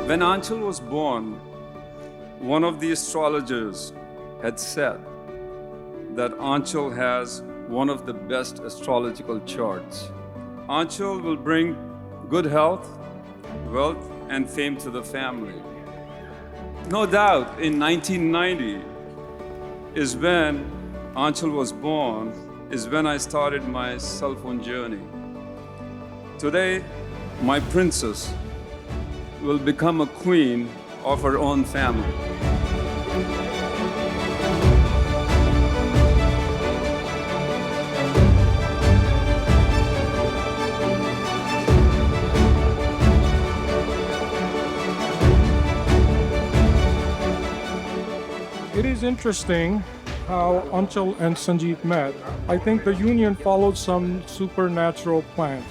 When Anchal was born, one of the astrologers had said that Anchal has one of the best astrological charts. Anchal will bring good health, wealth, and fame to the family. No doubt, in 1990 is when Anchal was born, is when I started my cell phone journey. Today, my princess will become a queen of her own family. It is interesting how Anchal and Sanjeet met. I think the union followed some supernatural plans.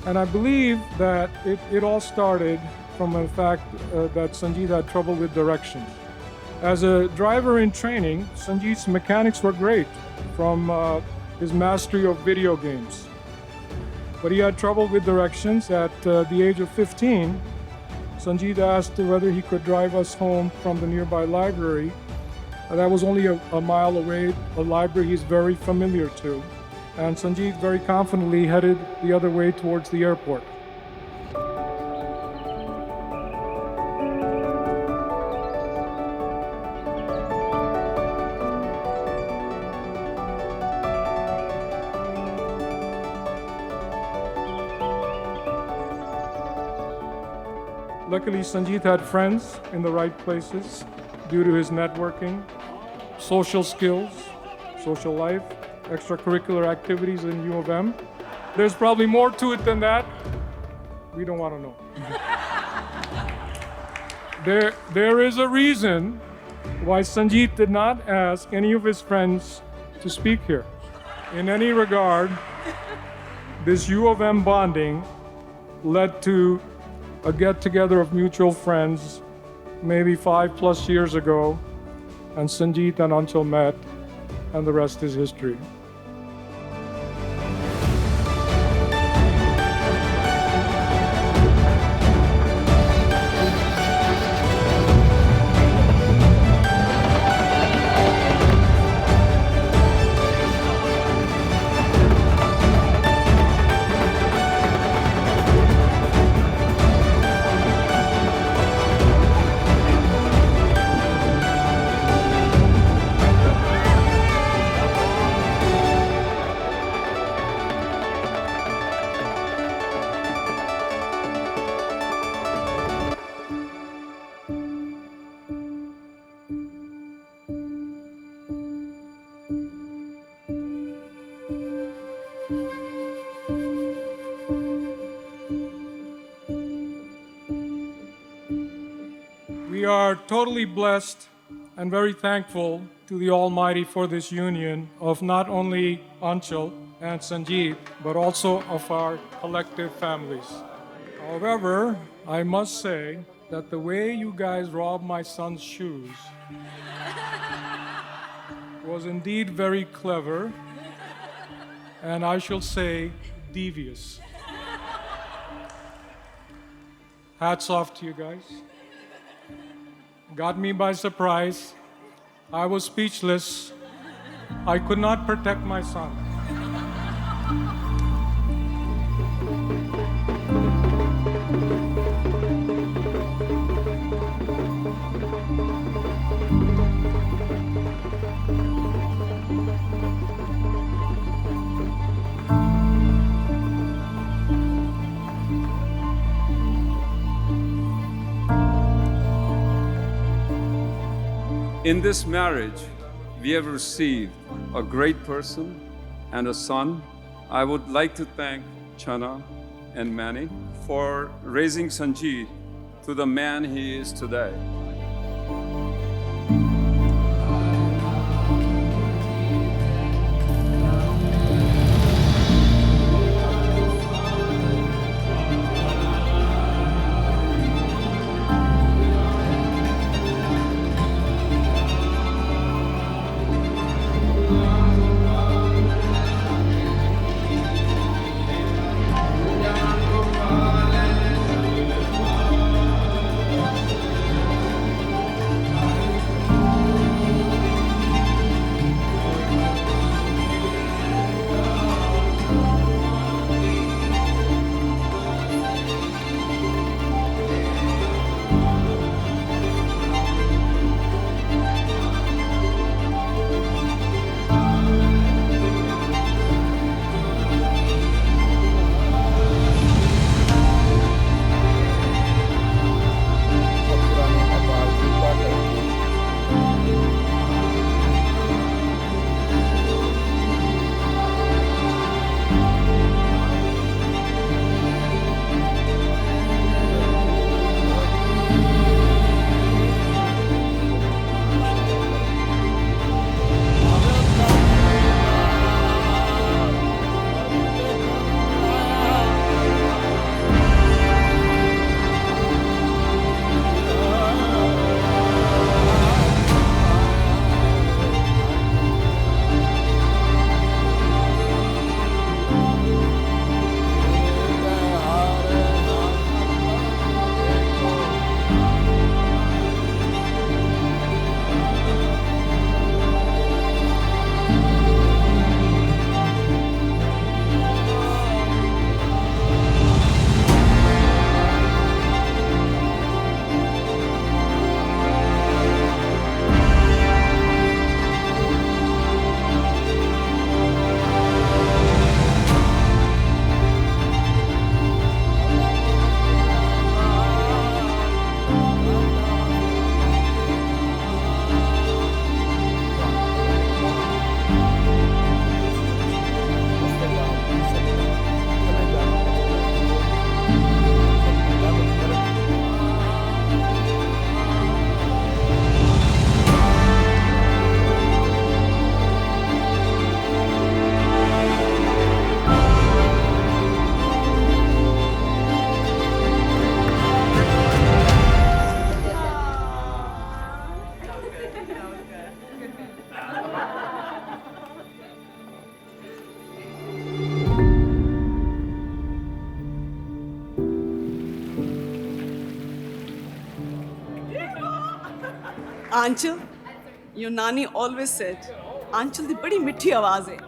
And I believe that it all started from the fact that Sanjeet had trouble with directions. As a driver in training, Sanjeet's mechanics were great from his mastery of video games. But he had trouble with directions. At the age of 15, Sanjeet asked whether he could drive us home from the nearby library. That was only a mile away, a library he's very familiar to. And Sanjeet very confidently headed the other way towards the airport. Luckily, Sanjeet had friends in the right places due to his networking, social skills, social life, extracurricular activities in U of M. There's probably more to it than that. We don't want to know. There is a reason why Sanjeet did not ask any of his friends to speak here. In any regard, this U of M bonding led to a get-together of mutual friends maybe 5+ years ago, and Sanjeet and Anchal met, and the rest is history. We are totally blessed and very thankful to the Almighty for this union of not only Anchal and Sanjeet, but also of our collective families. However, I must say that the way you guys robbed my son's shoes was indeed very clever, and I shall say devious. Hats off to you guys. Got me by surprise. I was speechless. I could not protect my son. In this marriage, we have received a great person and a son. I would like to thank Chana and Manny for raising Sanjeet to the man he is today. Anchal, your nani always said, Anchal di badi mithi awaaz hai.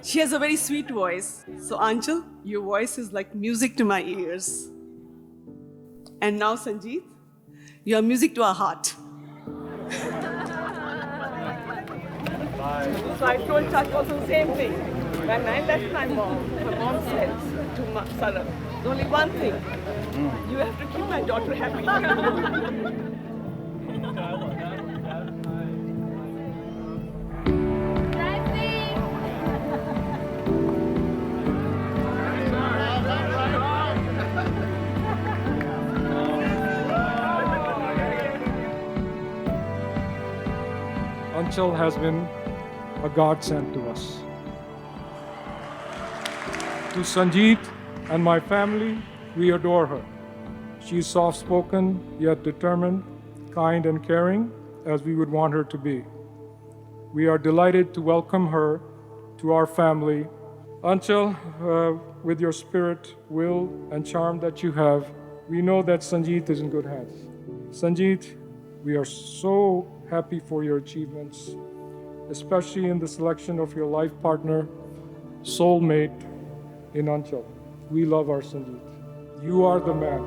She has a very sweet voice. So Anchal, your voice is like music to my ears. And now Sanjeet, you are music to our heart. So I told Chuck also the same thing. When I left my mom said to Sarah, there's only one thing. You have to keep my daughter happy. Anchal has been a godsend to us. To Sanjeet and my family, we adore her. She's soft-spoken, yet determined, kind and caring, as we would want her to be. We are delighted to welcome her to our family. Anchal, with your spirit, will, and charm that you have, we know that Sanjeet is in good hands. Sanjeet, we are so happy for your achievements, especially in the selection of your life partner, soulmate in Anchal. We love our Sanjeet. You are the man.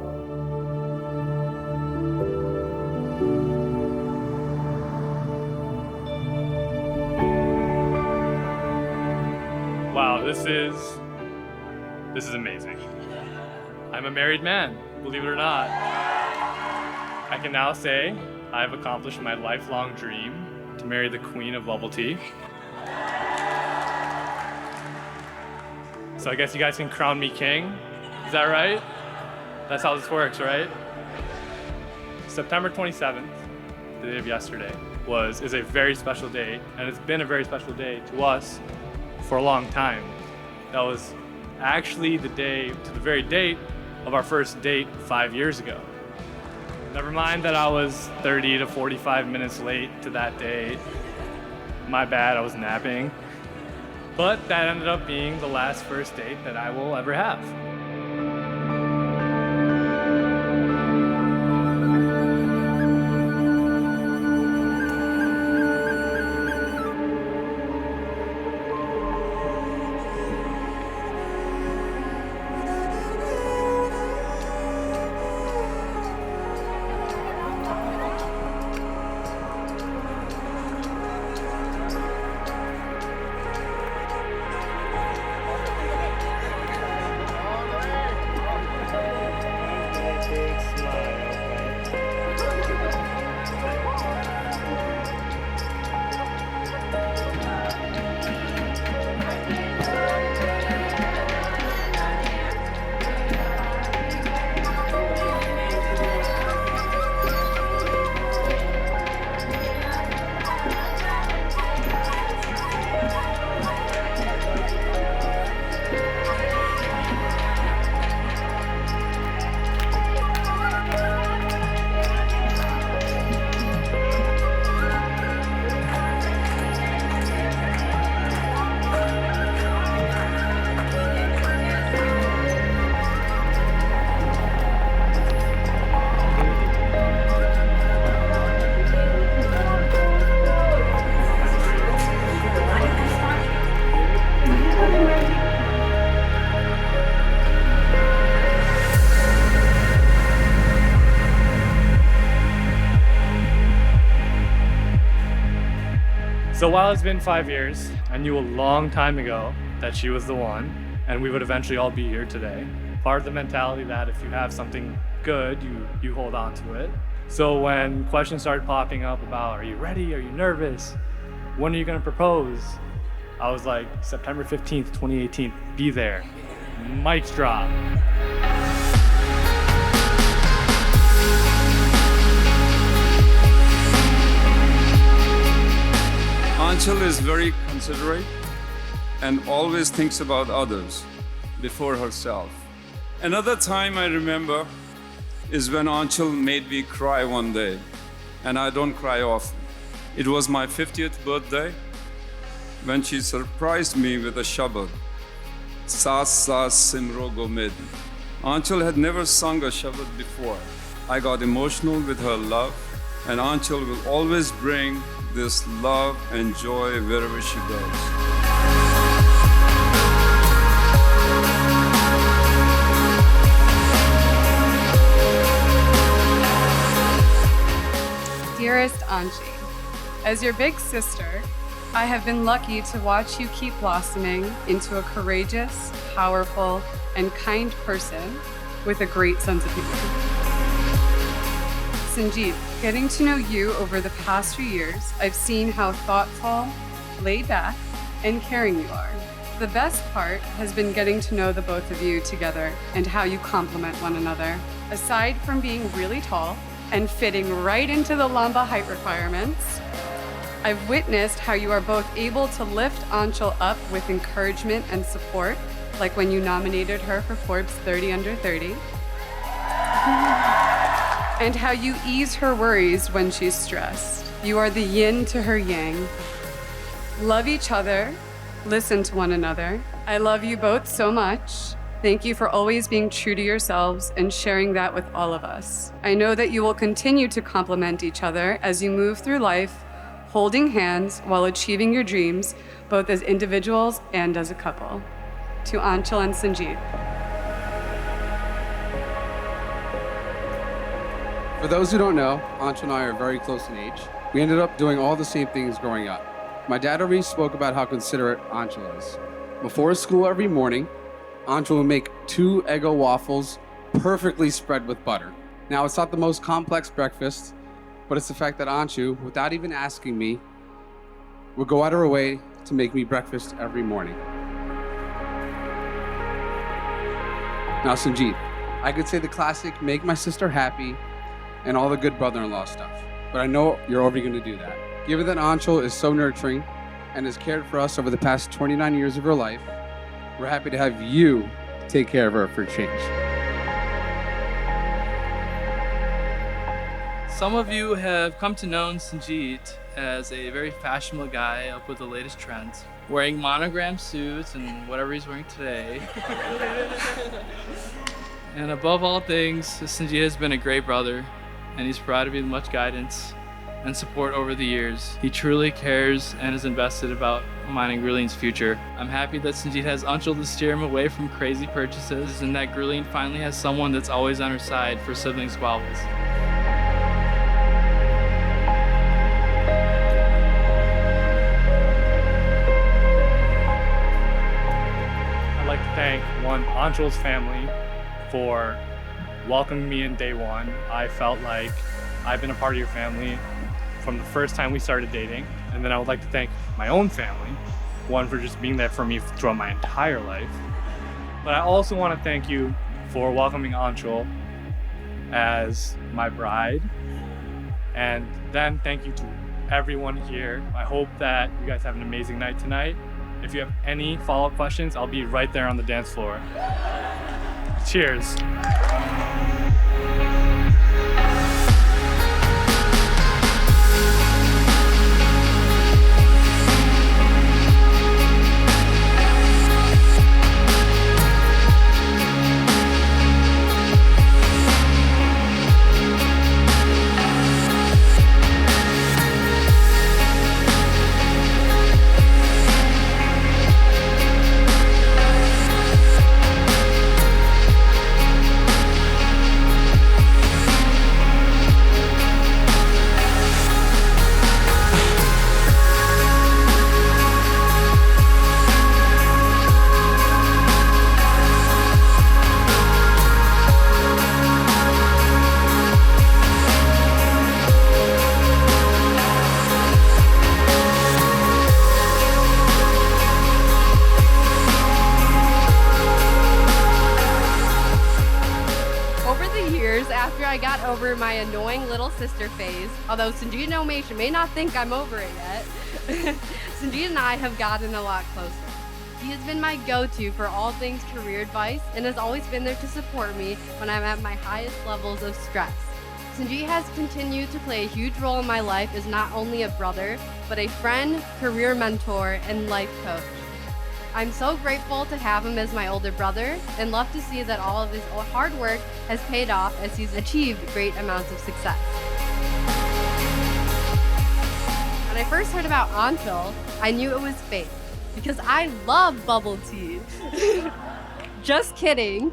Wow, this is amazing. I'm a married man, believe it or not. I can now say I've accomplished my lifelong dream to marry the queen of bubble tea. So I guess you guys can crown me king. Is that right? That's how this works, right? September 27th, the day of yesterday, is a very special day, and it's been a very special day to us for a long time. That was actually the very date of our first date 5 years ago. Never mind that I was 30 to 45 minutes late to that date. My bad, I was napping. But that ended up being the last first date that I will ever have. So while it's been 5 years, I knew a long time ago that she was the one, and we would eventually all be here today. Part of the mentality that if you have something good, you hold on to it. So when questions started popping up about, are you ready? Are you nervous? When are you gonna propose? I was like, September 15th, 2018, be there. Mic drop. Anchal is very considerate and always thinks about others before herself. Another time I remember is when Anchal made me cry one day, and I don't cry often. It was my 50th birthday when she surprised me with a shabad, Saas Saas Simro Gomid. Anchal had never sung a shabad before. I got emotional with her love And Anchal will always bring this love and joy wherever she goes. Dearest Anchi, as your big sister, I have been lucky to watch you keep blossoming into a courageous, powerful, and kind person with a great sense of humor. Sanjeet, getting to know you over the past few years, I've seen how thoughtful, laid back, and caring you are. The best part has been getting to know the both of you together and how you complement one another. Aside from being really tall and fitting right into the Lamba height requirements, I've witnessed how you are both able to lift Anchal up with encouragement and support, like when you nominated her for Forbes 30 Under 30, and how you ease her worries when she's stressed. You are the yin to her yang. Love each other, listen to one another. I love you both so much. Thank you for always being true to yourselves and sharing that with all of us. I know that you will continue to complement each other as you move through life, holding hands while achieving your dreams, both as individuals and as a couple. To Anchal and Sanjeet. For those who don't know, Anchal and I are very close in age. We ended up doing all the same things growing up. My dad already spoke about how considerate Anchal is. Before school every morning, Anchal would make 2 Eggo waffles perfectly spread with butter. Now, it's not the most complex breakfast, but it's the fact that Anchal, without even asking me, would go out of her way to make me breakfast every morning. Now, Sanjeet, I could say the classic, make my sister happy, and all the good brother-in-law stuff, but I know you're already gonna do that. Given that Anchal is so nurturing and has cared for us over the past 29 years of her life, we're happy to have you take care of her for a change. Some of you have come to know Sanjeet as a very fashionable guy up with the latest trends, wearing monogram suits and whatever he's wearing today. And above all things, Sanjeet has been a great brother, and he's provided me with much guidance and support over the years. He truly cares and is invested about mine and Gurleen's future. I'm happy that Sanjeet has Anchal to steer him away from crazy purchases, and that Gurleen finally has someone that's always on her side for sibling squabbles. I'd like to thank Anchal's family for welcoming me in day one. I felt like I've been a part of your family from the first time we started dating. And then I would like to thank my own family, one for just being there for me throughout my entire life. But I also want to thank you for welcoming Anchal as my bride. And then thank you to everyone here. I hope that you guys have an amazing night tonight. If you have any follow-up questions, I'll be right there on the dance floor. Cheers. After I got over my annoying little sister phase, although Sanjeet and Omesh may not think I'm over it yet, Sanjeet and I have gotten a lot closer. He has been my go-to for all things career advice and has always been there to support me when I'm at my highest levels of stress. Sanjeet has continued to play a huge role in my life as not only a brother, but a friend, career mentor, and life coach. I'm so grateful to have him as my older brother and love to see that all of his hard work has paid off as he's achieved great amounts of success. first heard about Anchal, I knew it was fake because I love bubble tea. Just kidding.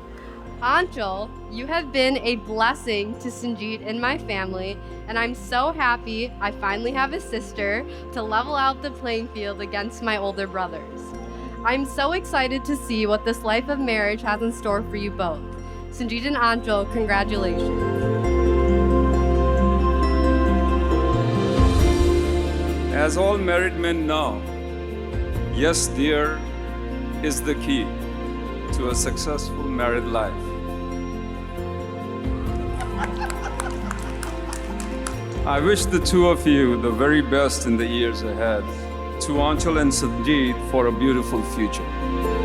Anchal, you have been a blessing to Sanjeet and my family, and I'm so happy I finally have a sister to level out the playing field against my older brothers. I'm so excited to see what this life of marriage has in store for you both. Sanjeet and Anchal, congratulations. As all married men know, yes, dear is the key to a successful married life. I wish the two of you the very best in the years ahead. To Anchal and Sanjeet for a beautiful future.